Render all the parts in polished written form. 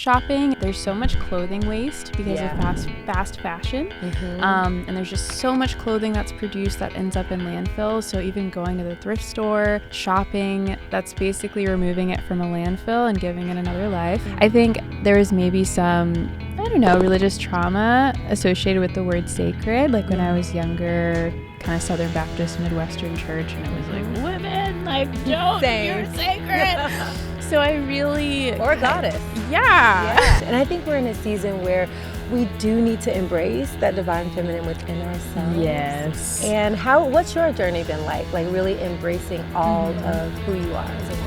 shopping. There's so much clothing waste because of fast fashion. And there's just so much clothing that's produced that ends up in landfills. So even going to the thrift store, shopping, that's basically removing it from a landfill and giving it another life. I think there was maybe some, I don't know, religious trauma associated with the word sacred. Like when I was younger, kind of Southern Baptist Midwestern church, and it was like, women, like, don't, you're sacred. So I really... Or goddess. Yeah. And I think we're in a season where we do need to embrace that divine feminine within ourselves. Yes. And what's your journey been like? Like really embracing all of who you are as a woman.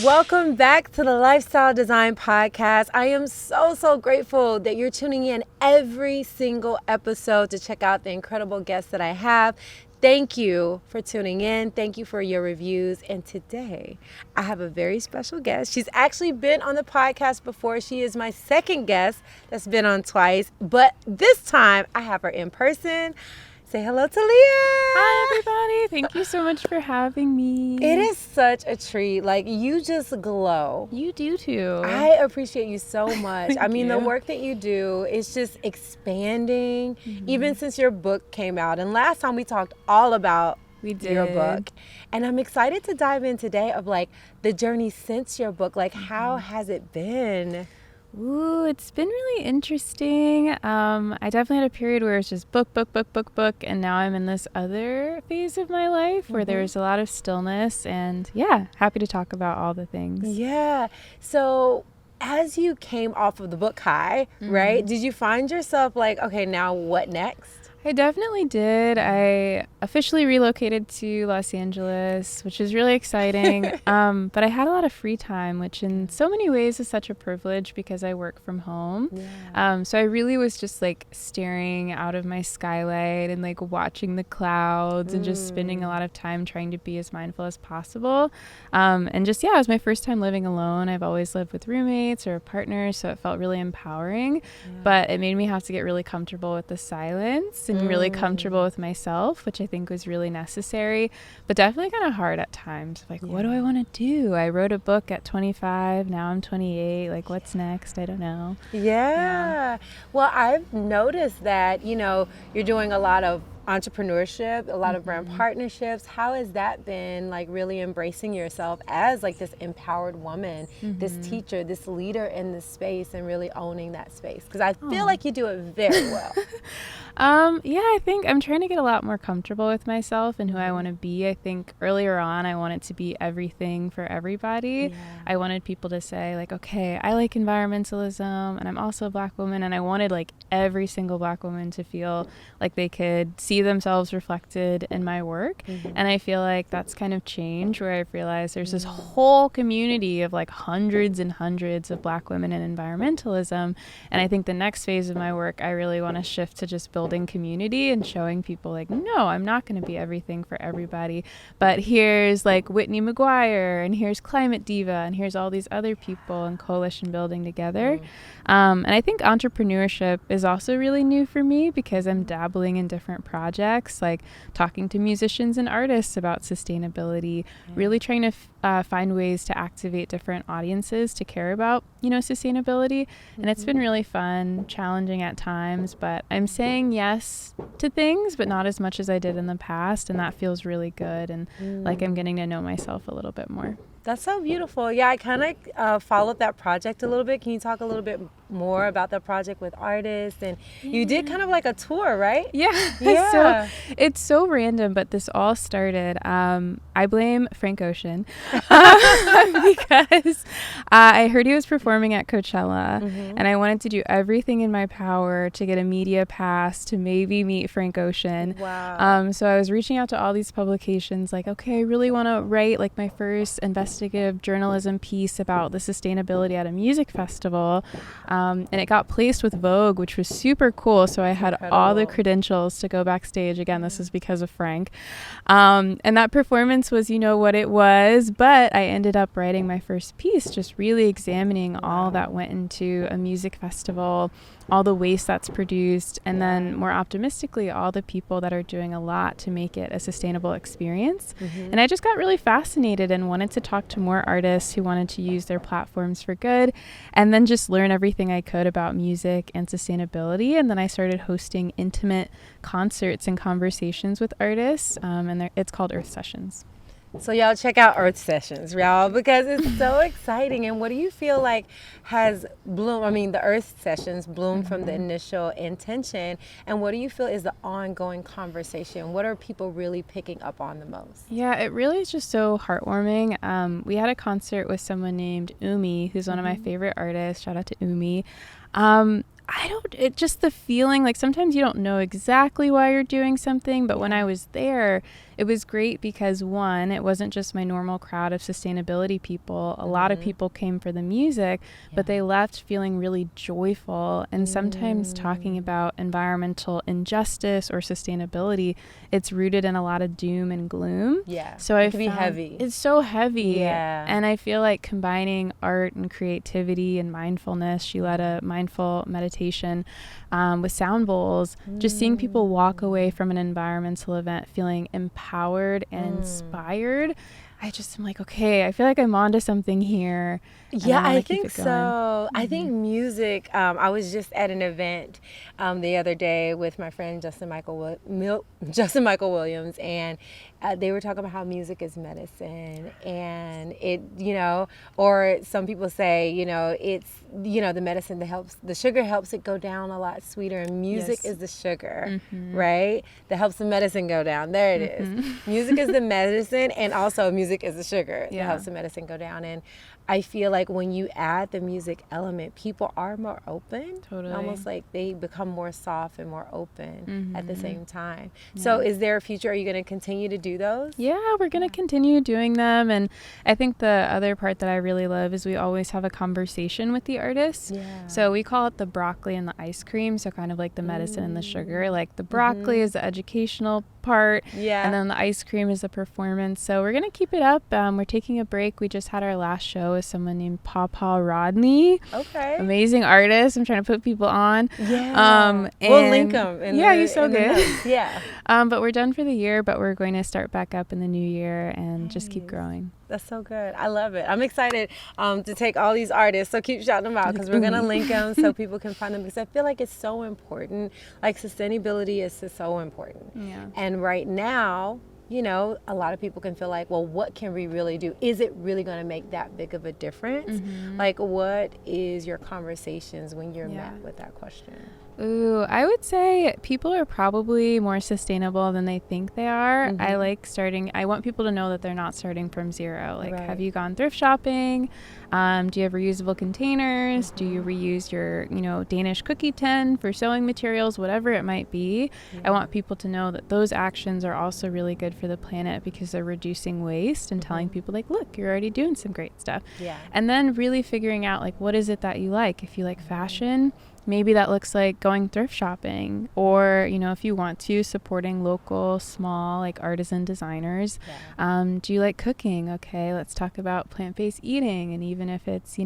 Welcome back to the Lifestyle Design Podcast. I am so grateful that you're tuning in every single episode to check out the incredible guests that I have. Thank you for tuning in. Thank you for your reviews. And today I have a very special guest. She's actually been on the podcast before. She is my second guest that's been on twice, but this time I have her in person. Say hello to Leah. Hi, everybody. Thank you so much for having me. It is such a treat. Like, you just glow. You do too. I appreciate you so much. I mean, the work that you do is just expanding, even since your book came out. And last time we talked all about your book. And I'm excited to dive in today of like the journey since your book. Like, how has it been? Ooh, it's been really interesting. I definitely had a period where it's just book, and now I'm in this other phase of my life where there's a lot of stillness, and happy to talk about all the things. Yeah. So as you came off of the book high, right, did you find yourself like, okay, now what next? I definitely did. I officially relocated to Los Angeles, which is really exciting. But I had a lot of free time, which in so many ways is such a privilege because I work from home. Yeah. So I really was just like staring out of my skylight and like watching the clouds and just spending a lot of time trying to be as mindful as possible. And just, it was my first time living alone. I've always lived with roommates or partners, so it felt really empowering. But it made me have to get really comfortable with the silence and really comfortable with myself, which I think was really necessary, but definitely kind of hard at times. Like, what do I want to do? I wrote a book at 25, now I'm 28. Like, what's next? I don't know. Yeah. Well, I've noticed that, you're doing a lot of entrepreneurship, a lot of brand partnerships. How has that been, like, really embracing yourself as like this empowered woman, this teacher, this leader in this space, and really owning that space? Because I feel like you do it very well. I think I'm trying to get a lot more comfortable with myself and who I want to be. I think earlier on I wanted to be everything for everybody. I wanted people to say like, okay, I like environmentalism and I'm also a Black woman, and I wanted like every single Black woman to feel like they could see themselves reflected in my work. And I feel like that's kind of changed, where I've realized there's this whole community of like hundreds and hundreds of Black women in environmentalism. And I think the next phase of my work, I really want to shift to just building community and showing people like, no, I'm not going to be everything for everybody, but here's like Whitney McGuire, and here's Climate Diva, and here's all these other people and coalition building together. And I think entrepreneurship is also really new for me because I'm dabbling in different projects, like talking to musicians and artists about sustainability, really trying to find ways to activate different audiences to care about, sustainability. And it's been really fun, challenging at times, but I'm saying yes to things, but not as much as I did in the past. And that feels really good. And like I'm getting to know myself a little bit more. That's so beautiful. Yeah, I kind of followed that project a little bit. Can you talk a little bit more about the project with artists? And you did kind of like a tour, right? Yeah. So it's so random, but this all started, I blame Frank Ocean because I heard he was performing at Coachella, and I wanted to do everything in my power to get a media pass to maybe meet Frank Ocean. Wow. So I was reaching out to all these publications like, okay, I really want to write like my first investigative journalism piece about the sustainability at a music festival. And it got placed with Vogue, which was super cool. So I had all the credentials to go backstage. Again, this is because of Frank. And that performance was, what it was. But I ended up writing my first piece, just really examining all that went into a music festival, all the waste that's produced, and then more optimistically, all the people that are doing a lot to make it a sustainable experience. And I just got really fascinated and wanted to talk to more artists who wanted to use their platforms for good, and then just learn everything I could about music and sustainability. And then I started hosting intimate concerts and conversations with artists, and it's called Earth Sessions. So y'all check out Earth Sessions, y'all, because it's so exciting. And what do you feel like has bloomed? I mean, the Earth Sessions bloomed from the initial intention. And what do you feel is the ongoing conversation? What are people really picking up on the most? Yeah, it really is just so heartwarming. We had a concert with someone named Umi, who's one of my favorite artists. Shout out to Umi. It just the feeling, like sometimes you don't know exactly why you're doing something, but when I was there, it was great because one, it wasn't just my normal crowd of sustainability people. A lot of people came for the music, but they left feeling really joyful. And sometimes talking about environmental injustice or sustainability, it's rooted in a lot of doom and gloom. Yeah. So it can be heavy. It's so heavy. Yeah. And I feel like combining art and creativity and mindfulness, she led a mindful meditation with sound bowls, just seeing people walk away from an environmental event feeling empowered and inspired. I just am like, okay, I feel like I'm onto something here. Yeah, I think so. I think music, I was just at an event the other day with my friend Justin Michael Williams, and they were talking about how music is medicine, and it, or some people say, it's, the medicine that helps, the sugar helps it go down a lot sweeter, and music is the sugar, right? That helps the medicine go down. There it is. Music is the medicine, and also music is the sugar that helps the medicine go down. And I feel like when you add the music element, people are more open. Totally. Almost like they become more soft and more open at the same time. So is there a future? Are you going to continue to do those? Yeah, we're going to continue doing them. And I think the other part that I really love is we always have a conversation with the artists. Yeah. So we call it the broccoli and the ice cream. So kind of like the medicine and the sugar. Like the broccoli is the educational part. Yeah. And then the ice cream is the performance. So we're going to keep it up. We're taking a break. We just had our last show with someone named PawPaw Rod. Okay. Amazing artist. I'm trying to put people on. Yeah. We'll link them. He's so good. Yeah. But we're done for the year, but we're going to start back up in the new year and just keep growing. That's so good. I love it. I'm excited to take all these artists. So keep shouting them out because we're going to link them so people can find them, because I feel like it's so important. Like sustainability is so important. Yeah. And right now, a lot of people can feel like, well, what can we really do? Is it really going to make that big of a difference? Like, what is your conversations when you're met with that question? Ooh, I would say people are probably more sustainable than they think they are. I want people to know that they're not starting from zero. Like, have you gone thrift shopping? Do you have reusable containers? Do you reuse your, Danish cookie tin for sewing materials, whatever it might be? I want people to know that those actions are also really good for the planet because they're reducing waste and telling people, like, look, you're already doing some great stuff. Yeah. And then really figuring out, like, what is it that you like? If you like fashion, maybe that looks like going thrift shopping, or, if you want to, supporting local, small, like artisan designers. Yeah. Do you like cooking? Okay, let's talk about plant-based eating. And even if it's,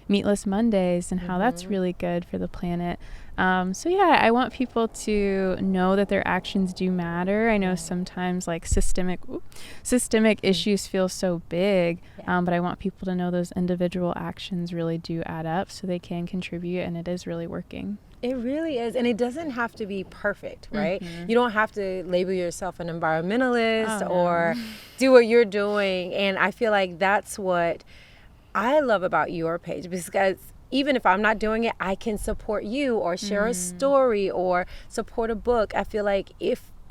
meatless Mondays and how that's really good for the planet. I want people to know that their actions do matter. I know sometimes like systemic issues feel so big, but I want people to know those individual actions really do add up so they can contribute, and it is really working. It really is. And it doesn't have to be perfect, right? You don't have to label yourself an environmentalist or do what you're doing. And I feel like that's what I love about your page, because even if I'm not doing it, I can support you or share a story or support a book. I feel like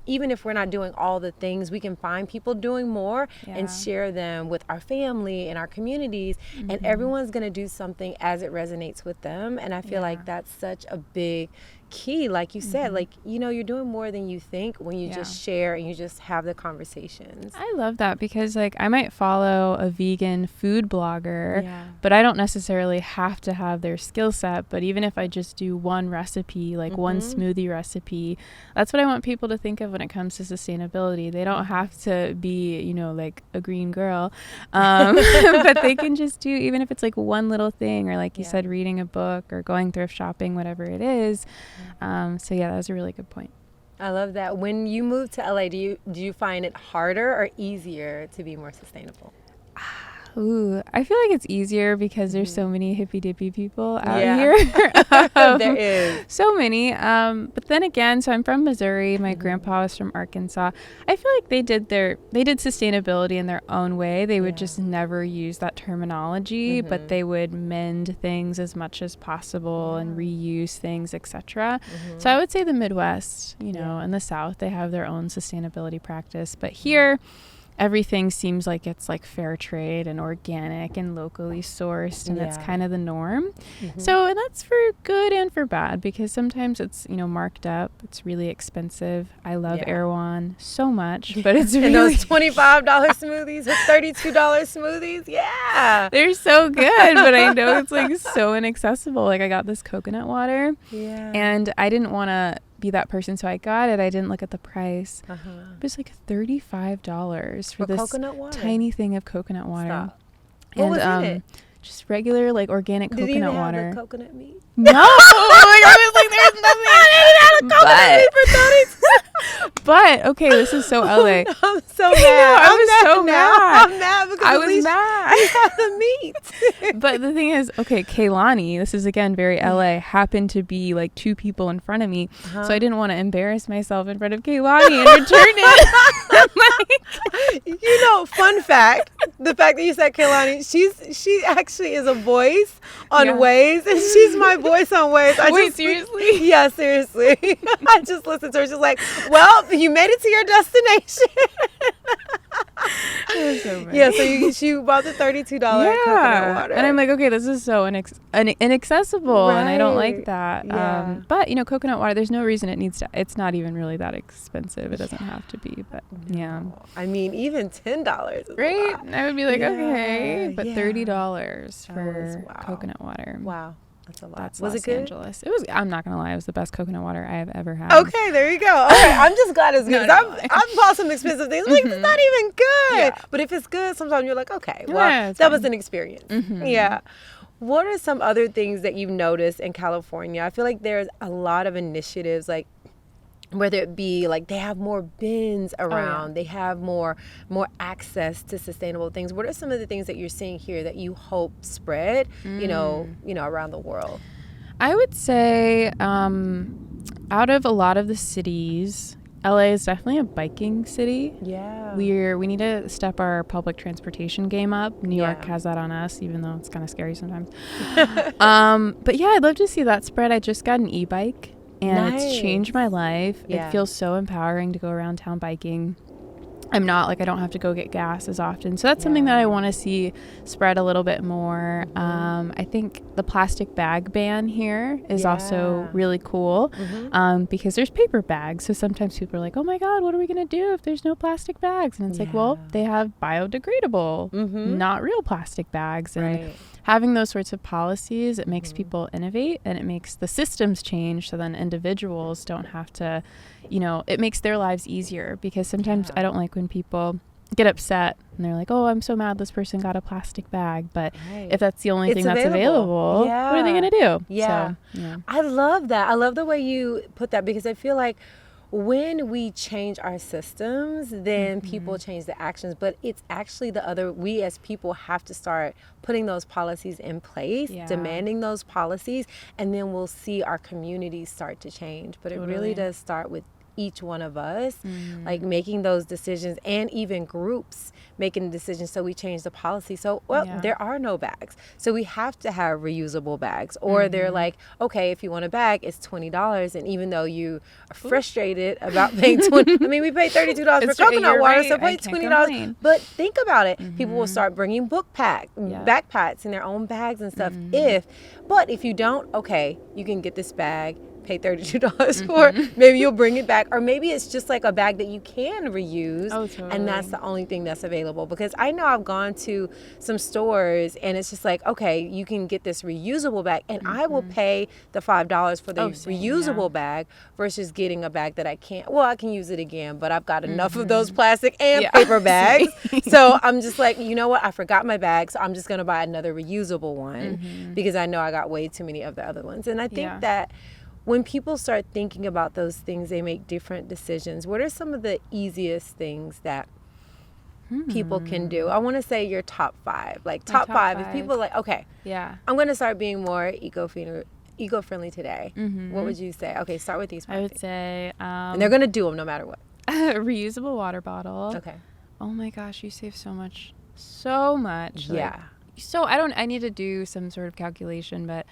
even if we're not doing all the things, we can find people doing more and share them with our family and our communities, and everyone's going to do something as it resonates with them. And I feel like that's such a big, key, like you said, like, you know, you're doing more than you think when you just share and you just have the conversations. I love that because like I might follow a vegan food blogger, but I don't necessarily have to have their skill set. But even if I just do one recipe, like one smoothie recipe, that's what I want people to think of when it comes to sustainability. They don't have to be, you know, like a green girl, but they can just do, even if it's like one little thing, or like you said, reading a book or going thrift shopping, whatever it is. So yeah, that was a really good point. I love that. When you moved to LA, do you find it harder or easier to be more sustainable? Ooh, I feel like it's easier because there's so many hippy dippy people out here. There is. So many. But then again, so I'm from Missouri. My grandpa was from Arkansas. I feel like they did sustainability in their own way. They would just never use that terminology, but they would mend things as much as possible and reuse things, etc. So I would say the Midwest, you know, and the South, they have their own sustainability practice. But here, everything seems like it's like fair trade and organic and locally sourced, and it's kind of the norm. So, and that's for good and for bad, because sometimes it's, you know, marked up. It's really expensive. I love Erewhon so much, but it's really... And those $25 smoothies or $32 smoothies, they're so good, but I know it's like so inaccessible. Like I got this coconut water and I didn't want to be that person, so I got it. I didn't look at the price. It was like $35 for this coconut water? Tiny thing of coconut water. Stop. What was in it? Just regular like organic coconut water. Did it have the coconut meat? No. Like, I was like, there's nothing. I didn't have coconut meat for 30. But okay, this is so LA. No, I'm so mad. I was so mad. I'm mad because I was mad. You have the meat. But the thing is, okay, Kehlani, this is again very LA, happened to be like two people in front of me, so I didn't want to embarrass myself in front of Kehlani and return it. You know, fun fact, the fact that you said Kehlani, she actually is a voice on Waze, and she's my voice on Waze. Wait, seriously? Yeah, seriously. I just listened to her. She's like, well, you made it to your destination. So she bought the $32 coconut water. And I'm like, okay, this is so inaccessible, and I don't like that. But, you know, coconut water, there's no reason it's not even really that expensive. It doesn't have to be, but I mean, even $10 is right? I would be like, okay, but $30 for coconut water. Wow. That's a lot. That's was Los it good? Angeles. It was. I'm not gonna lie. It was the best coconut water I have ever had. Okay, there you go. All right, I'm just glad it's good. I've bought some expensive things. I'm like, it's not even good. Yeah. But if it's good, sometimes you're like, okay, well, that was an experience. Yeah. What are some other things that you've noticed in California? I feel like there's a lot of initiatives, like whether it be like they have more bins around, they have more access to sustainable things. What are some of the things that you're seeing here that you hope spread, you know, around the world? I would say out of a lot of the cities, LA is definitely a biking city. Yeah. We need to step our public transportation game up. New York has that on us, even though it's kind of scary sometimes. But yeah, I'd love to see that spread. I just got an e-bike. And it's changed my life. It feels so empowering to go around town biking. I don't have to go get gas as often. So that's something that I want to see spread a little bit more. I think the plastic bag ban here is also really cool because there's paper bags. So sometimes people are like, oh my God, what are we going to do if there's no plastic bags? And it's like, well, they have biodegradable, not real plastic bags. And having those sorts of policies, it makes people innovate, and it makes the systems change, so then individuals don't have to, it makes their lives easier, because sometimes I don't like when people get upset and they're like, oh, I'm so mad this person got a plastic bag, but if that's the only thing that's available, what are they going to do? So, I love that. I love the way you put that, because I feel like when we change our systems, then people change the actions, but it's actually we as people have to start putting those policies in place, demanding those policies, and then we'll see our communities start to change. But it really does start with each one of us, like making those decisions, and even groups making decisions. So we change the policy. So, there are no bags. So we have to have reusable bags, or they're like, okay, if you want a bag, it's $20. And even though you are frustrated about paying $20, I mean, we pay $32 for coconut water, so pay $20. But think about it. People will start bringing backpacks in their own bags and stuff. But if you don't, okay, you can get this bag, pay $32 for, maybe you'll bring it back. Or maybe it's just like a bag that you can reuse. Oh, totally. And that's the only thing that's available. Because I know I've gone to some stores and it's just like, okay, you can get this reusable bag, and I will pay the $5 for the reusable bag versus getting a bag that I can't. Well, I can use it again, but I've got enough of those plastic and paper bags. So I'm just like, you know what? I forgot my bag, so I'm just going to buy another reusable one because I know I got way too many of the other ones. And I think that when people start thinking about those things, they make different decisions. What are some of the easiest things that people can do? I want to say your top 5. Like top 5. If people are like, okay, I'm going to start being more eco-friendly today. What would you say? Okay, start with these 5 I would things. say... and they're going to do them no matter what. reusable water bottle. Okay. Oh my gosh, you save so much. So much. Yeah. I need to do some sort of calculation, but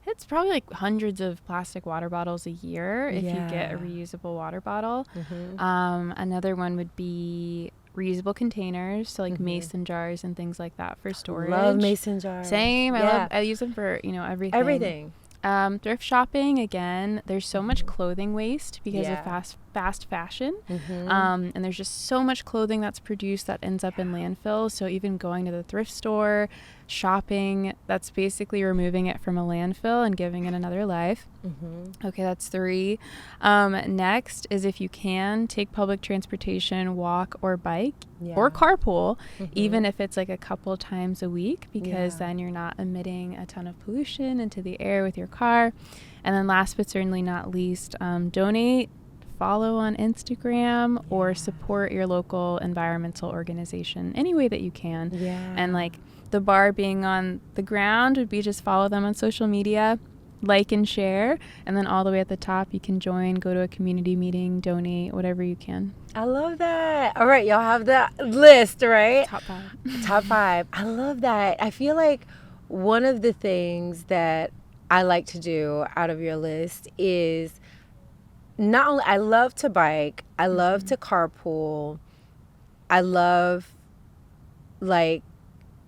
it's probably like hundreds of plastic water bottles a year if you get a reusable water bottle. Another one would be reusable containers, so like mason jars and things like that for storage. Love mason jars. Same. I use them for, everything. Thrift shopping, again, there's so much clothing waste because of fast fashion. And there's just so much clothing that's produced that ends up in landfills. So even going to the thrift store, shopping, that's basically removing it from a landfill and giving it another life. Okay, that's 3. Next is, if you can, take public transportation, walk or bike or carpool, even if it's like a couple times a week, because then you're not emitting a ton of pollution into the air with your car. And then last but certainly not least, donate, follow on Instagram, or support your local environmental organization any way that you can. And like the bar being on the ground would be just follow them on social media, like and share, and then all the way at the top you can join, go to a community meeting, donate, whatever you can. I love that. All right, y'all have the list, right? Top 5. Top 5. I love that. I feel like one of the things that I like to do out of your list is, not only I love to bike, I love to carpool, I love like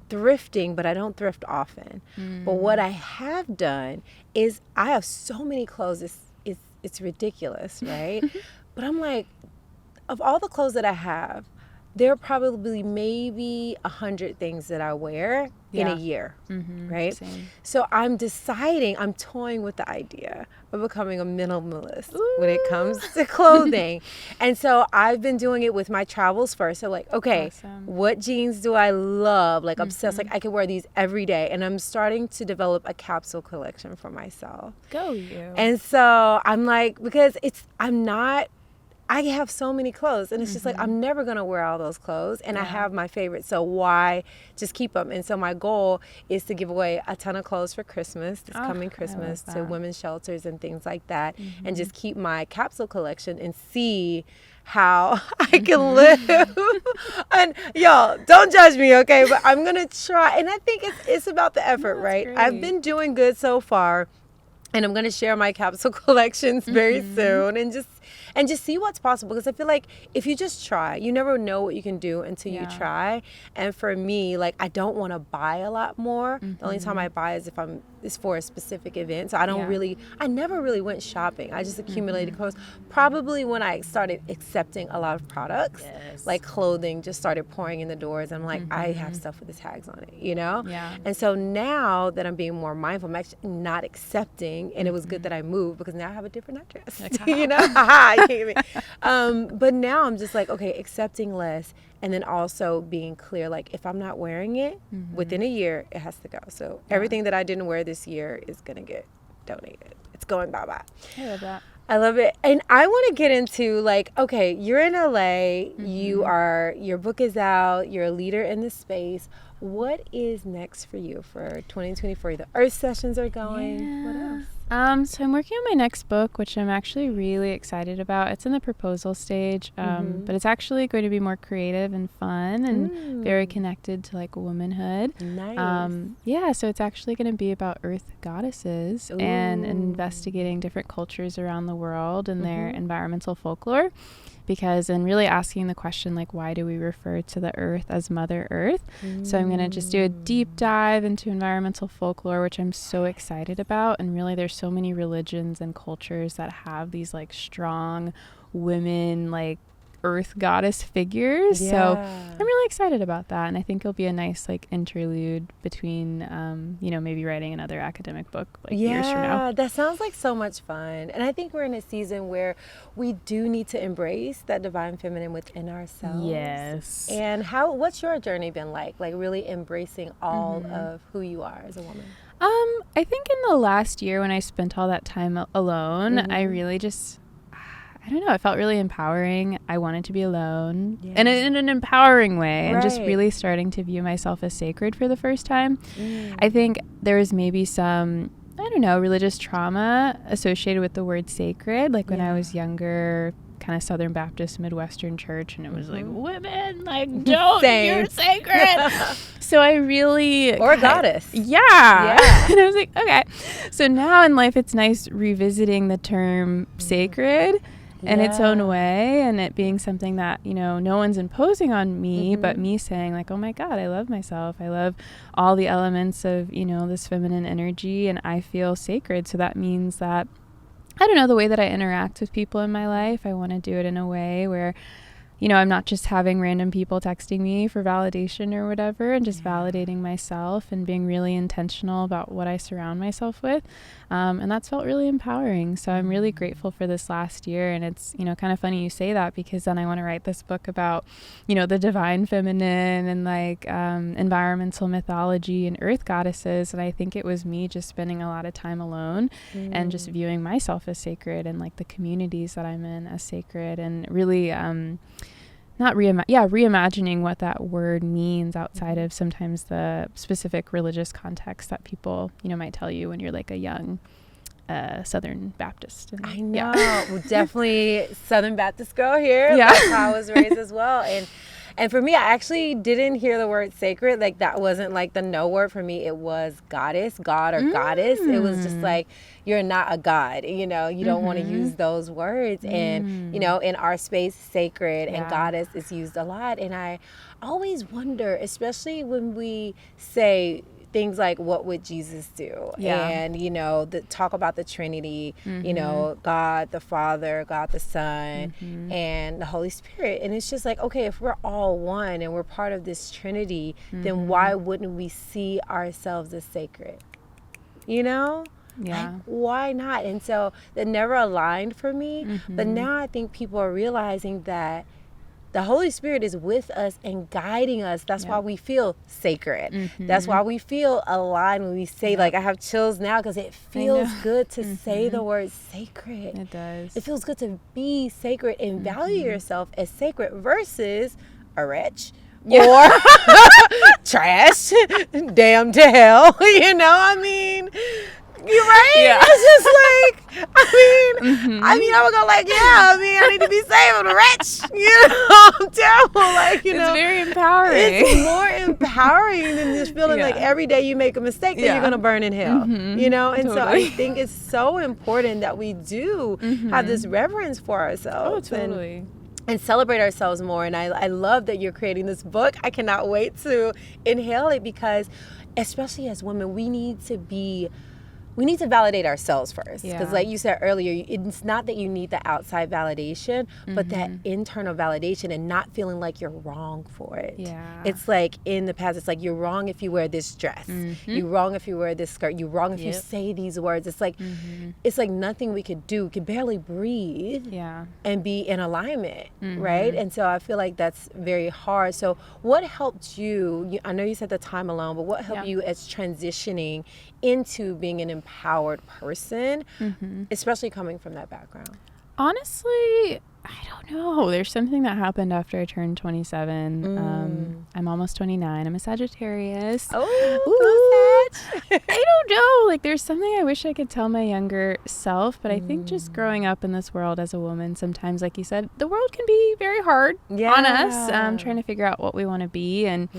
thrifting, but I don't thrift often. But what I have done is I have so many clothes, it's ridiculous, right? But I'm like, of all the clothes that I have, there are probably maybe 100 things that I wear in a year, right? Same. So I'm toying with the idea of becoming a minimalist when it comes to clothing. And so I've been doing it with my travels first. So like, okay, what jeans do I love? Like obsessed, like I could wear these every day. And I'm starting to develop a capsule collection for myself. Go you. And so I'm like, because I have so many clothes, and it's just like, I'm never going to wear all those clothes, and I have my favorites, so why just keep them? And so my goal is to give away a ton of clothes for Christmas, this coming Christmas, to women's shelters and things like that, and just keep my capsule collection and see how I can live. And y'all, don't judge me, okay? But I'm going to try, and I think it's about the effort, right? Great. I've been doing good so far, and I'm going to share my capsule collections very soon, and just see what's possible. Because I feel like if you just try, you never know what you can do until you try. And for me, like, I don't want to buy a lot more. The only time I buy is if it's for a specific event. So I never really went shopping. I just accumulated clothes. Probably when I started accepting a lot of products, like clothing just started pouring in the doors. I'm like, I have stuff with the tags on it, Yeah. And so now that I'm being more mindful, I'm actually not accepting. And it was good that I moved, because now I have a different address, but now I'm just like, okay, accepting less, and then also being clear, like, if I'm not wearing it within a year, it has to go. So everything that I didn't wear this year is gonna get donated. It's going bye-bye. I love that. I love it. And I want to get into, like, okay, you're in LA, your book is out, you're a leader in the space. What is next for you for 2024? The Earth sessions are going. What else? So I'm working on my next book, which I'm actually really excited about. It's in the proposal stage, but it's actually going to be more creative and fun and very connected to like womanhood. Nice. So it's actually going to be about earth goddesses and investigating different cultures around the world and their environmental folklore. because and really asking the question, like, why do we refer to the earth as Mother Earth? So I'm going to just do a deep dive into environmental folklore, which I'm so excited about. And really, there's so many religions and cultures that have these like strong women, like earth goddess figures. Yeah. So I'm really excited about that. And I think it'll be a nice like interlude between, maybe writing another academic book like years from now. Yeah, that sounds like so much fun. And I think we're in a season where we do need to embrace that divine feminine within ourselves. Yes. And what's your journey been like really embracing all of who you are as a woman? I think in the last year when I spent all that time alone, I really just, I don't know, it felt really empowering. I wanted to be alone and in an empowering way, and just really starting to view myself as sacred for the first time. I think there was maybe some, I don't know, religious trauma associated with the word sacred. Like when I was younger, kind of Southern Baptist Midwestern church, and it was like, women, like, don't, you're sacred. So I really... Or a goddess. Yeah. And I was like, okay. So now in life, it's nice revisiting the term sacred in its own way, and it being something that, no one's imposing on me, but me saying like, oh my God, I love myself. I love all the elements of, this feminine energy, and I feel sacred. So that means that, I don't know, the way that I interact with people in my life, I want to do it in a way where, I'm not just having random people texting me for validation or whatever, and just validating myself and being really intentional about what I surround myself with. And that's felt really empowering. So I'm really grateful for this last year. And it's, kind of funny you say that, because then I want to write this book about, the divine feminine and like environmental mythology and earth goddesses. And I think it was me just spending a lot of time alone and just viewing myself as sacred, and like the communities that I'm in as sacred, and really reimagining what that word means outside of sometimes the specific religious context that people, might tell you when you're like a young Southern Baptist. And, I know. Well, definitely Southern Baptist girl here. Yeah. That's how I was raised as well. And for me, I actually didn't hear the word sacred. Like, that wasn't like the no word for me. It was goddess, God, or goddess. It was just like, you're not a god. You don't want to use those words. And, in our space, sacred and goddess is used a lot. And I always wonder, especially when we say things like, what would Jesus do? And, talk about the Trinity, God the Father, God the Son, and the Holy Spirit. And it's just like, okay, if we're all one and we're part of this Trinity, then why wouldn't we see ourselves as sacred? Like, why not? And so that never aligned for me. But now I think people are realizing that the Holy Spirit is with us and guiding us. That's why we feel sacred. That's why we feel aligned when we say, like, I have chills now, because it feels good to say the word sacred. It does. It feels good to be sacred and value yourself as sacred versus a wretch. Or trash, damn to hell. You're right. Yeah. It's just like, I would go like, I need to be saved. I'm a wretch. I'm terrible. Like, it's very empowering. It's more empowering than just feeling like every day you make a mistake that you're going to burn in hell. And Totally. so I think it's so important that we do have this reverence for ourselves. Oh, totally. And celebrate ourselves more. And I love that you're creating this book. I cannot wait to inhale it, because especially as women, we need to validate ourselves first. Because like you said earlier, it's not that you need the outside validation, but that internal validation, and not feeling like you're wrong for it. Yeah. It's like in the past, it's like, you're wrong if you wear this dress. You're wrong if you wear this skirt. You're wrong if you say these words. It's like it's like nothing we could do. We could barely breathe and be in alignment, right? And so I feel like that's very hard. So what helped you? I know you said the time alone, but what helped you as transitioning into being an empowered person, especially coming from that background? Honestly, I don't know. There's something that happened after I turned 27. I'm almost 29. I'm a Sagittarius. Oh, I don't know. Like, there's something I wish I could tell my younger self, but I think just growing up in this world as a woman, sometimes, like you said, the world can be very hard on us, trying to figure out what we want to be. And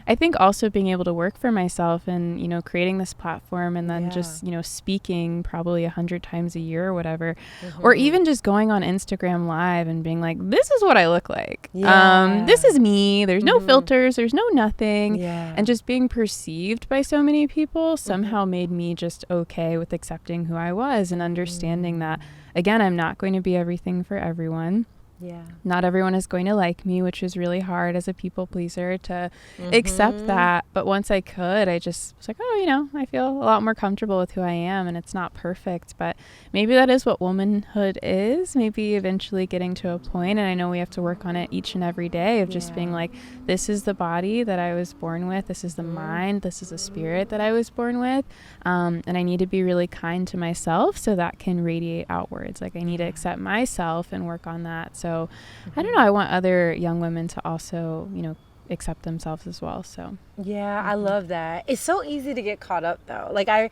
I think also being able to work for myself and, creating this platform, and then just, speaking probably 100 times a year or whatever, or even just going on Instagram Live live and being like, this is what I look like. Yeah. This is me. There's no filters. There's no nothing. Yeah. And just being perceived by so many people somehow made me just okay with accepting who I was and understanding that, again, I'm not going to be everything for everyone. Yeah. Not everyone is going to like me, which is really hard as a people pleaser to accept that. But once I could, I just was like, oh, you know, I feel a lot more comfortable with who I am, and it's not perfect, but maybe that is what womanhood is. Maybe eventually getting to a point, and I know we have to work on it each and every day of just being like, this is the body that I was born with. This is the mind. This is the spirit that I was born with. And I need to be really kind to myself so that can radiate outwards. Like I need to accept myself and work on that. So I don't know. I want other young women to also, you know, accept themselves as well. So yeah, I love that. It's so easy to get caught up though. Like I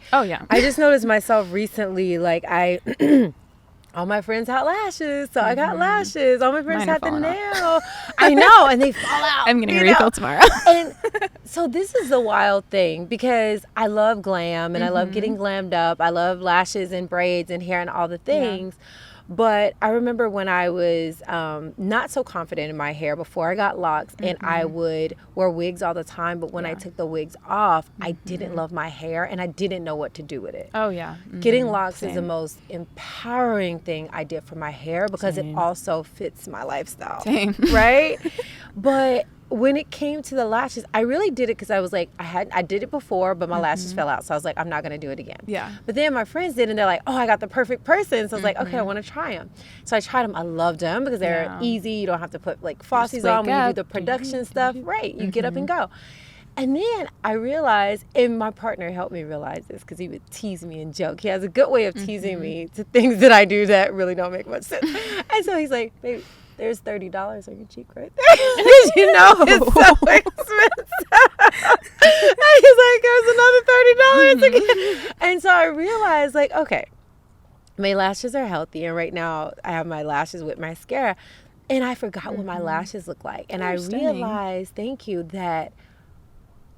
just noticed myself recently, like all my friends had lashes, so I got lashes. All my friends had the nail. I know, and they fall out. I'm getting a refill tomorrow. And so this is the wild thing because I love glam and I love getting glammed up. I love lashes and braids and hair and all the things. Yeah. But I remember when I was not so confident in my hair before I got locks, and I would wear wigs all the time. But when I took the wigs off, I didn't love my hair, and I didn't know what to do with it. Oh, yeah. Getting locks is the most empowering thing I did for my hair because it also fits my lifestyle. Same. Right? But when it came to the lashes, I really did it because I was like, I did it before, but my lashes fell out. So I was like, I'm not going to do it again. Yeah. But then my friends did, and they're like, oh, I got the perfect person. So I was like, okay, I want to try them. So I tried them. I loved them because they're easy. You don't have to put like falsies on when you do the production stuff. Right. You get up and go. And then I realized, and my partner helped me realize this because he would tease me and joke. He has a good way of teasing me to things that I do that really don't make much sense. And so he's like, baby, there's $30 on your cheek right there. Because you know it's so expensive. And he's like, there's another $30 again. And so I realized, like, okay, my lashes are healthy. And right now I have my lashes with mascara. And I forgot what my lashes look like. And I realized, thank you, that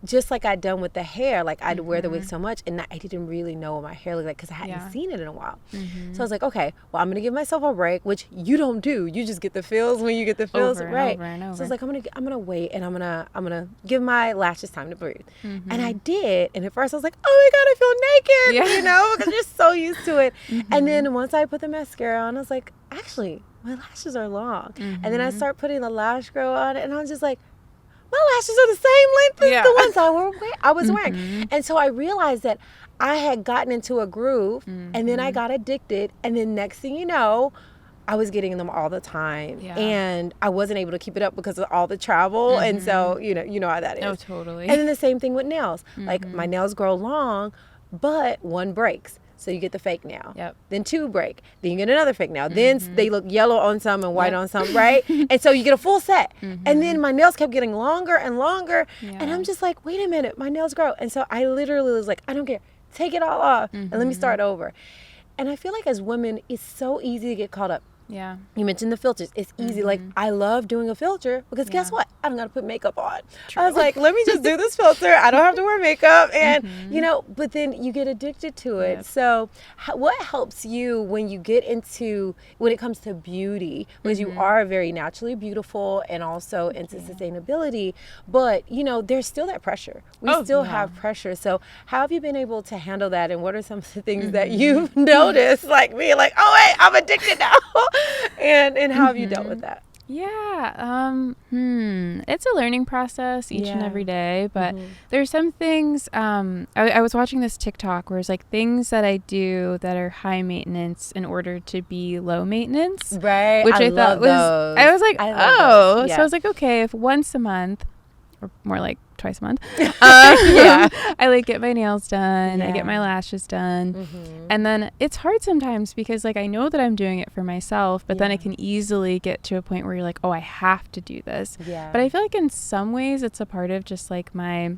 just like I'd done with the hair, like I'd wear the wig so much and I didn't really know what my hair looked like because I hadn't seen it in a while. So I was like, okay, well, I'm going to give myself a break, which you don't do. You just get the feels when you get the feels, right? So I was like, I'm going to wait and I'm going to give my lashes time to breathe. And I did. And at first I was like, oh my God, I feel naked, you know, because you're so used to it. And then once I put the mascara on, I was like, actually, my lashes are long. And then I start putting the lash grow on it and I was just like, my lashes are the same length as the ones I was wearing. And so I realized that I had gotten into a groove and then I got addicted. And then next thing you know, I was getting them all the time. And I wasn't able to keep it up because of all the travel. And so, you know how that is. Oh, totally. And then the same thing with nails. Like my nails grow long, but one breaks. So you get the fake nail. Then two break. Then you get another fake nail. Then they look yellow on some and white on some, right? And so you get a full set. And then my nails kept getting longer and longer. And I'm just like, wait a minute, my nails grow. And so I literally was like, I don't care. Take it all off and let me start over. And I feel like as women, it's so easy to get caught up. Yeah. You mentioned the filters. It's easy. Like, I love doing a filter because guess what? I don't got to put makeup on. True. I was like, let me just do this filter. I don't have to wear makeup. And, you know, but then you get addicted to it. Yep. So what helps you when you get into, when it comes to beauty, because you are very naturally beautiful and also into sustainability, but, you know, there's still that pressure. We still have pressure. So how have you been able to handle that? And what are some of the things that you've noticed, like me, like, oh, wait, I'm addicted now. And how have you dealt with that? Yeah, it's a learning process each and every day, but there's some things, I was watching this TikTok where it's like things that I do that are high maintenance in order to be low maintenance. Right. Which I thought was, I was like, oh, so I was like, okay, if once a month, or more like twice a month, I like get my nails done, I get my lashes done, and then it's hard sometimes because like I know that I'm doing it for myself, but then it can easily get to a point where you're like, oh, I have to do this. But I feel like in some ways it's a part of just like my,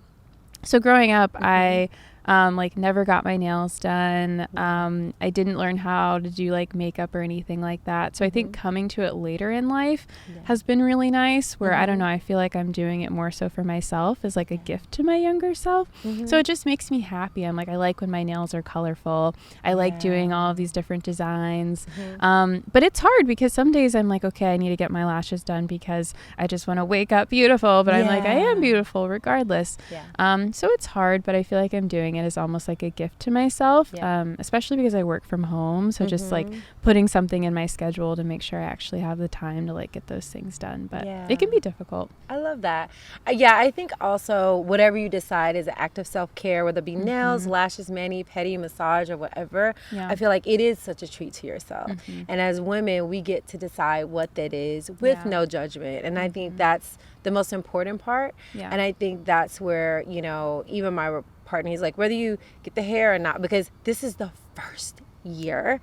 so growing up, I like never got my nails done. I didn't learn how to do like makeup or anything like that. So I think coming to it later in life has been really nice, where I don't know, I feel like I'm doing it more so for myself as like a gift to my younger self. So it just makes me happy. I'm like, I like when my nails are colorful. I like doing all of these different designs. But it's hard because some days I'm like, okay, I need to get my lashes done because I just want to wake up beautiful, but I'm like, I am beautiful regardless. So it's hard, but I feel like I'm doing it as almost like a gift to myself, especially because I work from home. So just like putting something in my schedule to make sure I actually have the time to like get those things done. But it can be difficult. I love that. I think also whatever you decide is an act of self-care, whether it be nails, lashes, mani, pedi, massage, or whatever. I feel like it is such a treat to yourself. And as women, we get to decide what that is with no judgment. And I think that's the most important part. And I think that's where, you know, even my partner, he's like, whether you get the hair or not, because this is the first year,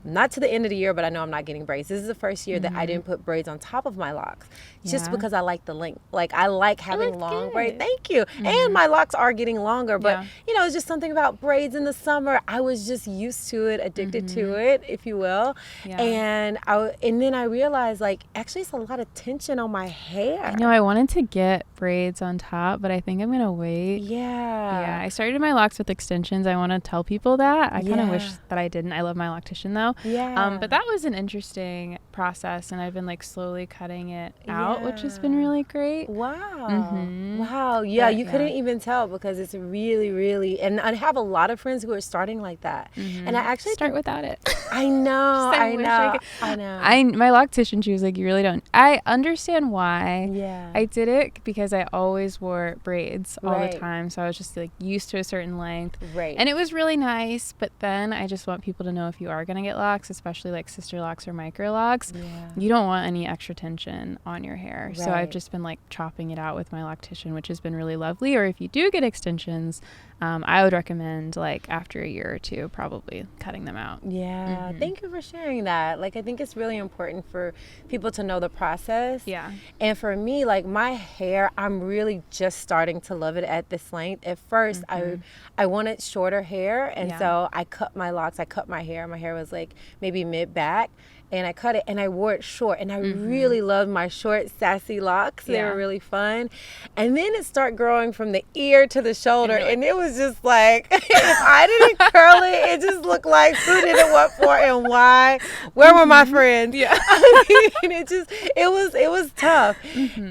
not to the end of the year, but I know I'm not getting braids. This is the first year that I didn't put braids on top of my locks, just because I like the length. Like, I like having long braids. Thank you. And my locks are getting longer, but you know, it's just something about braids in the summer. I was just used to it, addicted to it, if you will. And then I realized, like, actually it's a lot of tension on my hair. I know, I wanted to get braids on top, but I think I'm gonna wait. Yeah, I started my locks with extensions. I want to tell people that. I kind of wish that I didn't. I love my loctician though. But that was an interesting process, and I've been like slowly cutting it out, which has been really great. Wow. Yeah, you couldn't even tell, because it's really, really, and I have a lot of friends who are starting like that. And I actually start without it. I know. My loctician, she was like, you really don't. I understand why. I did it because I always wore braids all the time, so I was just like used to a certain length, and it was really nice. But then I just want people to know, if you are gonna get locks, especially like sister locks or micro locks, you don't want any extra tension on your hair. So I've just been like chopping it out with my loctician, which has been really lovely. Or if you do get extensions, I would recommend like after a year or two, probably cutting them out. Thank you for sharing that. Like, I think it's really important for people to know the process. And for me, like, my hair, I'm really just starting to love it at this length. At first, I wanted shorter hair, and so I cut my locks, I cut my hair. My hair was like maybe mid-back, and I cut it and I wore it short, and I really loved my short, sassy locks. They were really fun. And then it started growing from the ear to the shoulder, and it was just like, if I didn't curl it, it just looked like, who did it, what for, and why? Where were my friends? I mean, it was tough.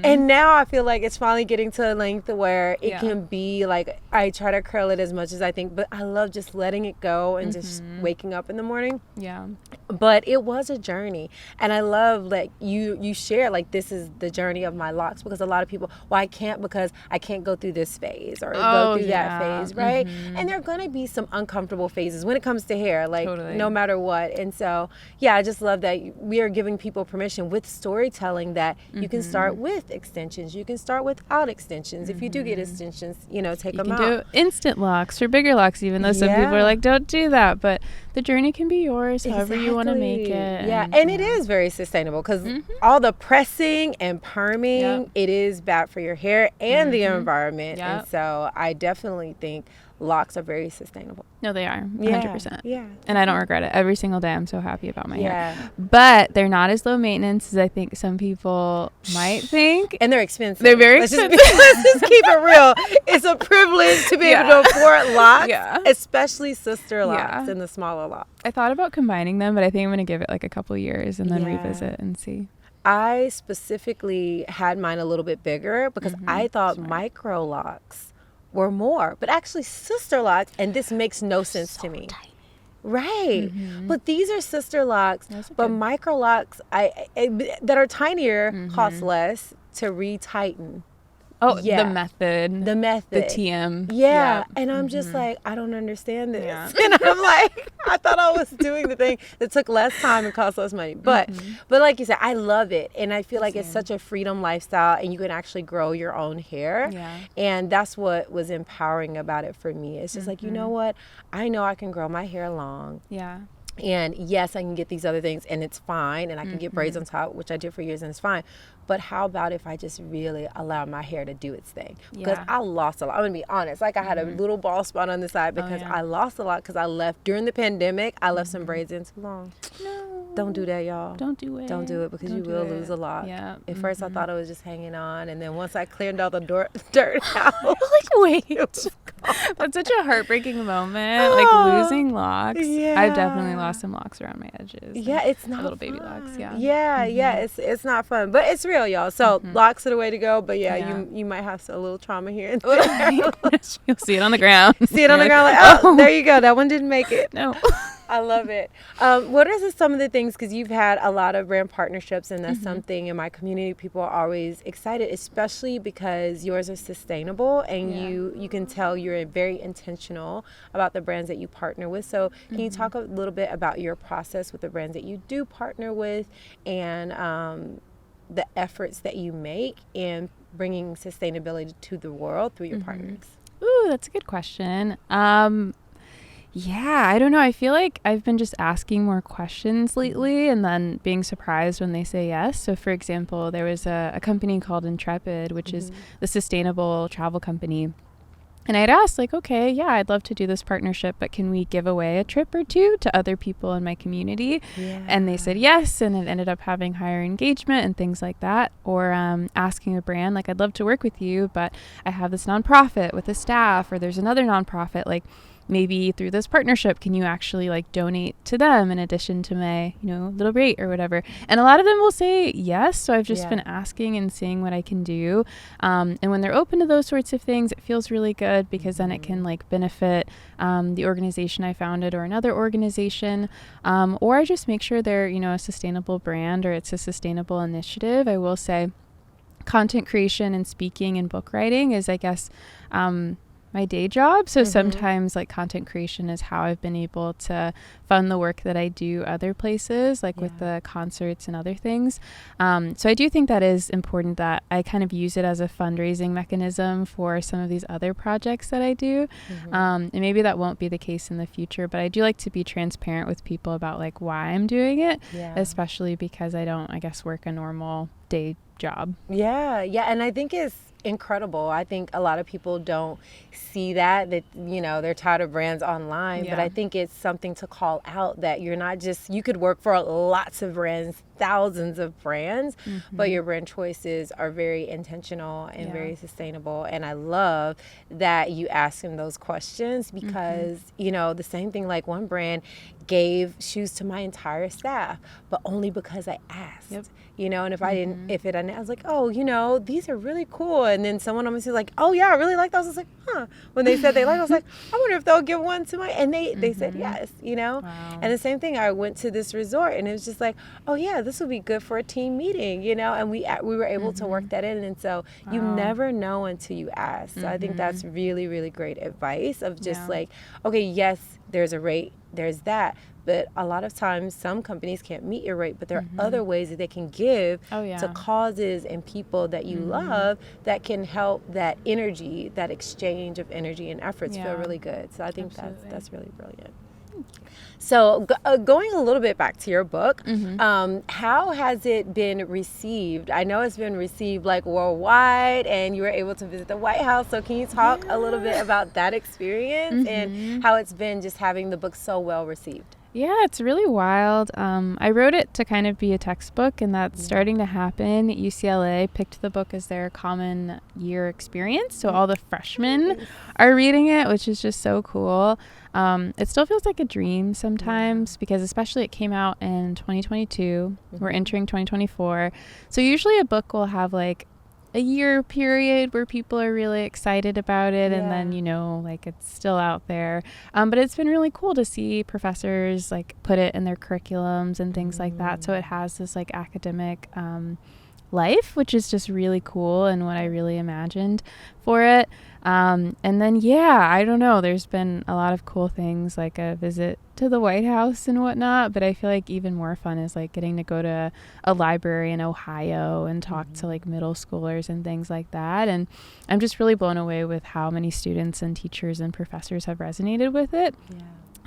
And now I feel like it's finally getting to a length where it can be like, I try to curl it as much as I think, but I love just letting it go and just waking up in the morning. But it was a journey, and I love that you share, like, this is the journey of my locks, because a lot of people, well, I can't because I can't go through this phase or go through that phase, right? And there are going to be some uncomfortable phases when it comes to hair, like no matter what. And so I just love that we are giving people permission with storytelling that you can start with extensions, you can start without extensions. If you do get extensions, you know, take them out. You can do instant locks or bigger locks, even though some people are like, don't do that, but the journey can be yours however you want to make it. And it is very sustainable, because all the pressing and perming, it is bad for your hair and the environment. And so I definitely think locks are very sustainable. No, they are 100%. And I don't regret it. Every single day I'm so happy about my hair. But they're not as low maintenance as I think some people might think. And they're expensive. They're very expensive. Let's just keep it real. It's a privilege to be able to afford locks, especially sister locks and the smaller locks. I thought about combining them, but I think I'm going to give it like a couple years and then revisit and see. I specifically had mine a little bit bigger because I thought micro locks were more, but actually sister locks, and this makes no sense to me. Tiny. Right. But these are sister locks, but micro locks that are tinier cost less to retighten. Oh, the method. The TM. Yeah. And I'm just like, I don't understand this. And I'm like, I thought I was doing the thing that took less time and cost less money. But like you said, I love it. And I feel like it's such a freedom lifestyle, and you can actually grow your own hair. And that's what was empowering about it for me. It's just like, you know what? I know I can grow my hair long. And yes, I can get these other things, and it's fine, and I can get braids on top, which I did for years, and it's fine. but how about if I just really allow my hair to do its thing? Because Yeah. I lost a lot. I'm going to be honest. Like, I had a little bald spot on the side because I lost a lot because I left during the pandemic. I left some braids in too long. No. Don't do that, y'all. Don't do it. Don't do it because you will lose a lot. Yeah. At first, I thought it was just hanging on. And then once I cleared all the dirt out, Wait. That's such a heartbreaking moment. Like losing locks. Yeah. I've definitely lost some locks around my edges. Yeah, it's not little baby locks. Yeah. Yeah. It's not fun, but it's real, y'all. So locks are the way to go. But you might have a little trauma here and there. You'll see it on the ground. See it on the ground, like, oh, there you go. That one didn't make it. No. I love it. What are some of the things, because you've had a lot of brand partnerships, and that's something in my community people are always excited, especially because yours are sustainable, and you can tell you're very intentional about the brands that you partner with. So can you talk a little bit about your process with the brands that you do partner with, and the efforts that you make in bringing sustainability to the world through your partners? Ooh, that's a good question. Yeah, I don't know. I feel like I've been just asking more questions lately and then being surprised when they say yes. So, for example, there was a company called Intrepid, which is the sustainable travel company. And I'd asked, like, okay, yeah, I'd love to do this partnership, but can we give away a trip or two to other people in my community? Yeah. And they said yes, and it ended up having higher engagement and things like that. Or asking a brand, like, I'd love to work with you, but I have this nonprofit with a staff, or there's another nonprofit, like, maybe through this partnership, can you actually like donate to them in addition to my, little rate or whatever? And a lot of them will say yes. So I've just been asking and seeing what I can do. And when they're open to those sorts of things, it feels really good because then it can like benefit the organization I founded or another organization. Or I just make sure they're, a sustainable brand or it's a sustainable initiative. I will say content creation and speaking and book writing is, I guess, my day job. So sometimes like content creation is how I've been able to fund the work that I do other places, like with the concerts and other things. So I do think that is important that I kind of use it as a fundraising mechanism for some of these other projects that I do. And maybe that won't be the case in the future, but I do like to be transparent with people about like why I'm doing it, especially because I don't, I guess, work a normal day job. Yeah. And I think it's incredible. I think a lot of people don't see that they're tired of brands online, but I think it's something to call out that you're not just, you could work for lots of brands, thousands of brands, but your brand choices are very intentional and very sustainable. And I love that you ask them those questions because, the same thing, like one brand gave shoes to my entire staff, but only because I asked. And if I didn't, I was like, oh, these are really cool. And then someone almost was like, oh yeah, I really like those. I was like, huh. When they said they like, I was like, I wonder if they'll give one to my, and they said yes, Wow. And the same thing, I went to this resort and it was just like, oh yeah, this would be good for a team meeting, and we were able to work that in. And so you never know until you ask. So I think that's really, really great advice of just like, okay, yes, there's a rate, there's that. But a lot of times some companies can't meet your rate, but there are other ways that they can give to causes and people that you love that can help that energy, that exchange of energy and efforts feel really good. So I think that's really brilliant. So going a little bit back to your book, how has it been received? I know it's been received like worldwide, and you were able to visit the White House. So can you talk a little bit about that experience and how it's been just having the book so well received? Yeah, it's really wild. I wrote it to kind of be a textbook, and that's starting to happen. UCLA picked the book as their common year experience, so all the freshmen are reading it, which is just so cool. It still feels like a dream sometimes because especially it came out in 2022. We're entering 2024. So usually a book will have like a year period where people are really excited about it and then like it's still out there, but it's been really cool to see professors like put it in their curriculums and things like that, so it has this like academic life, which is just really cool and what I really imagined for it. And then I don't know, there's been a lot of cool things like a visit to the White House and whatnot, but I feel like even more fun is like getting to go to a library in Ohio and talk to like middle schoolers and things like that. And I'm just really blown away with how many students and teachers and professors have resonated with it.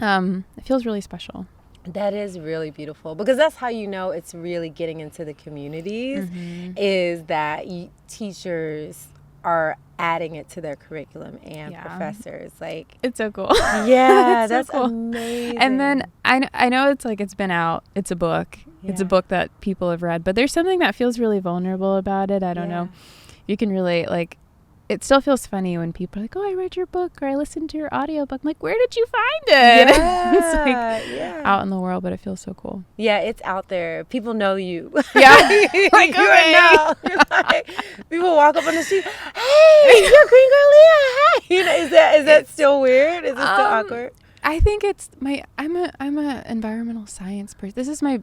It feels really special. That is really beautiful, because that's how you know it's really getting into the communities, is that teachers are adding it to their curriculum, and professors. Like, it's so cool. Yeah, that's so cool. amazing. And then I know it's like, it's been out. It's a book. Yeah. It's a book that people have read, but there's something that feels really vulnerable about it. I don't know. You can relate. Like, it still feels funny when people are like, oh, I read your book, or I listened to your audiobook. I'm like, where did you find it? It's like out in the world, but it feels so cool. Yeah, it's out there. People know you. Yeah. Like, okay. Like, people walk up on the street, hey, you're Green Girl Leah. Hey. You know, is that still weird? Is it still awkward? I think it's I'm a environmental science person. This is my,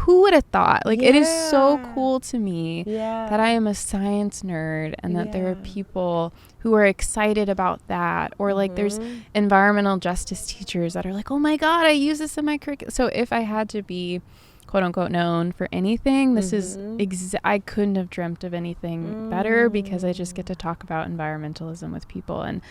who would have thought? Like, it is so cool to me that I am a science nerd, and that there are people who are excited about that. Or like, there's environmental justice teachers that are like, oh my God, I use this in my curriculum. So if I had to be quote unquote known for anything, this is I couldn't have dreamt of anything better, because I just get to talk about environmentalism with people, and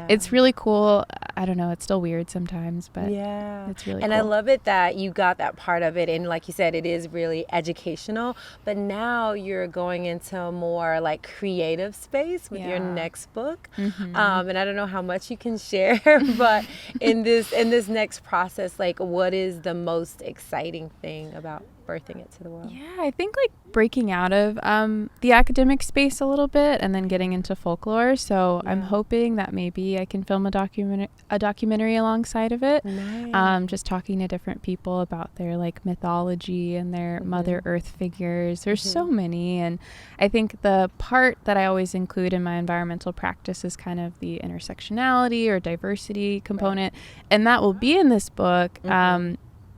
it's really cool. I don't know, it's still weird sometimes, but it's really cool. I love it that you got that part of it, and like you said, it is really educational, but now you're going into a more like creative space with your next book. And I don't know how much you can share, but in this next process, like, what is the most exciting thing about birthing it to the world? Yeah, I think like breaking out of the academic space a little bit, and then getting into folklore. So I'm hoping that maybe I can film a documentary alongside of it. Nice. Just talking to different people about their like mythology and their Mother Earth figures. There's so many, and I think the part that I always include in my environmental practice is kind of the intersectionality or diversity component, and that will be in this book.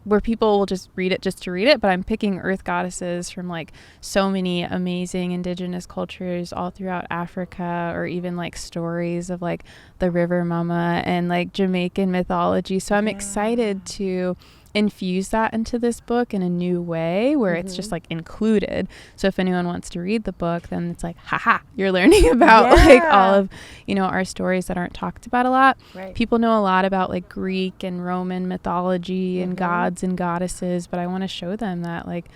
Where people will just read it just to read it, but I'm picking earth goddesses from like so many amazing indigenous cultures all throughout Africa, or even like stories of like the river mama and like Jamaican mythology. So I'm excited to infuse that into this book in a new way, where it's just like included. So if anyone wants to read the book, then it's like, haha, you're learning about like all of, you know, our stories that aren't talked about a lot. People know a lot about like Greek and Roman mythology and gods and goddesses, but I want to show them that, like,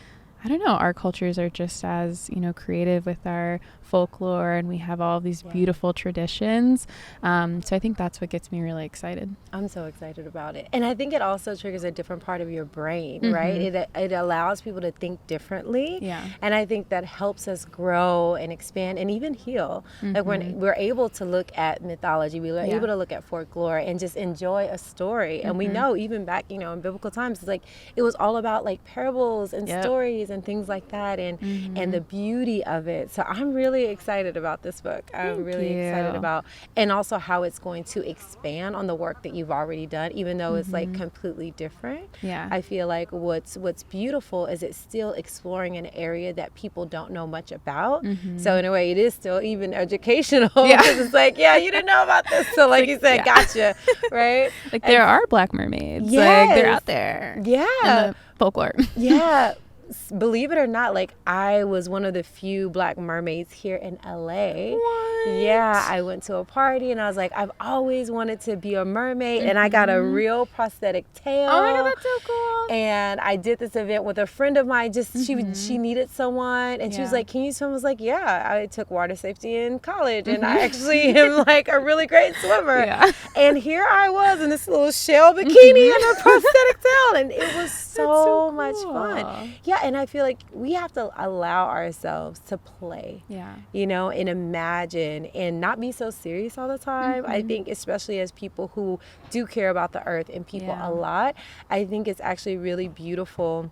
I don't know, our cultures are just as, you know, creative with our folklore, and we have all these beautiful traditions. So I think that's what gets me really excited. I'm so excited about it. And I think it also triggers a different part of your brain, right? It allows people to think differently. Yeah. And I think that helps us grow and expand and even heal. Like, when we're able to look at mythology, we were able to look at folklore and just enjoy a story. And we know even back, you know, in biblical times, it's like, it was all about like parables and stories and things like that, and the beauty of it. So I'm really excited about this book. I'm really excited about, and also how it's going to expand on the work that you've already done, even though it's like completely different. I feel like what's beautiful is it's still exploring an area that people don't know much about. So in a way, it is still even educational, because it's like, you didn't know about this, so like you said, gotcha, right? Like, there are black mermaids. Like, they're out there. In the folklore. Believe it or not, like, I was one of the few black mermaids here in LA. What? Yeah, I went to a party and I was like, I've always wanted to be a mermaid, and I got a real prosthetic tail. Oh my God, that's so cool. And I did this event with a friend of mine. Just she needed someone, and she was like, can you swim? I was like, yeah, I took water safety in college, and I actually am like a really great swimmer. And here I was in this little shell bikini and a prosthetic tail, and it was so much fun. Yeah, and I feel like we have to allow ourselves to play, you know, and imagine, and not be so serious all the time. I think, especially as people who do care about the earth and people a lot, I think it's actually really beautiful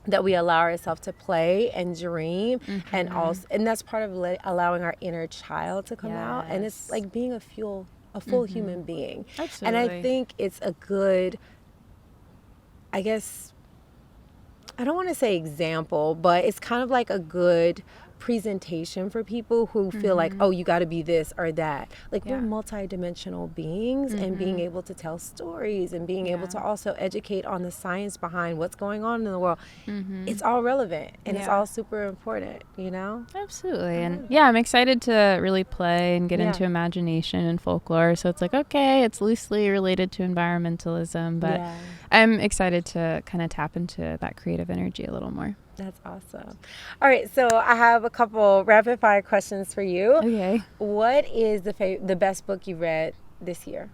that we allow ourselves to play and dream, and also, and that's part of allowing our inner child to come out, and it's like being a full human being. Absolutely. And I think it's a good, I guess, I don't want to say example, but it's kind of like a good presentation for people who feel like, oh, you got to be this or that. Like, we're multidimensional beings, and being able to tell stories and being able to also educate on the science behind what's going on in the world. It's all relevant, and it's all super important, you know? Absolutely. And I'm excited to really play and get into imagination and folklore. So it's like, okay, it's loosely related to environmentalism, but I'm excited to kind of tap into that creative energy a little more. That's awesome. All right, so I have a couple rapid fire questions for you. Okay. What is the best book you read this year?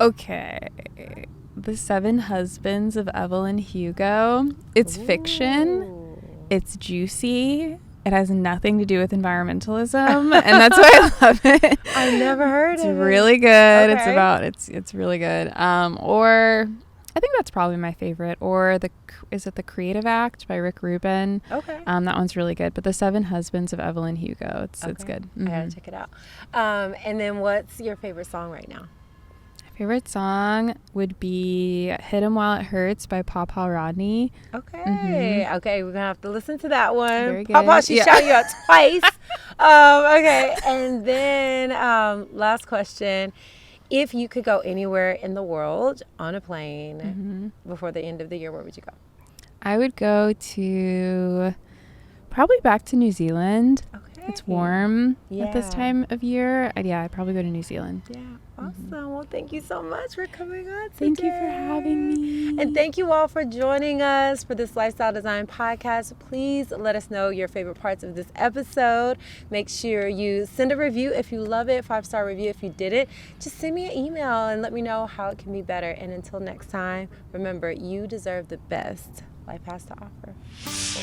Okay. The Seven Husbands of Evelyn Hugo. It's fiction. It's juicy. It has nothing to do with environmentalism, and that's why I love it. I never heard of it. It's really good. Okay. It's really good. Or I think that's probably my favorite. Or is it The Creative Act by Rick Rubin? Okay. That one's really good. But The Seven Husbands of Evelyn Hugo. It's good. Mm-hmm. I gotta check it out. And then what's your favorite song right now? Favorite song would be Hit 'Em While It Hurts by PawPaw Rodney. Okay. Mm-hmm. Okay, we're going to have to listen to that one. Very good. PawPaw, she shouted you out twice. Okay, and then last question. If you could go anywhere in the world on a plane before the end of the year, where would you go? I would go to probably back to New Zealand. Okay. It's warm at this time of year. I'd probably go to New Zealand. Yeah. Awesome. Well, thank you so much for coming on today. Thank you for having me. And thank you all for joining us for this Lifestyle Design podcast. Please let us know your favorite parts of this episode. Make sure you send a review if you love it, 5-star review if you didn't. Just send me an email and let me know how it can be better. And until next time, remember, you deserve the best life has to offer.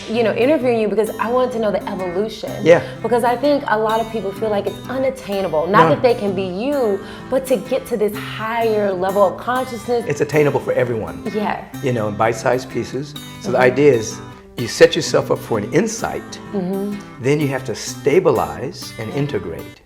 Interviewing you because I wanted to know the evolution. Yeah. Because I think a lot of people feel like it's unattainable. Not that they can be you, but to get to this higher level of consciousness. It's attainable for everyone. Yeah. In bite-sized pieces. So the idea is you set yourself up for an insight, then you have to stabilize and integrate.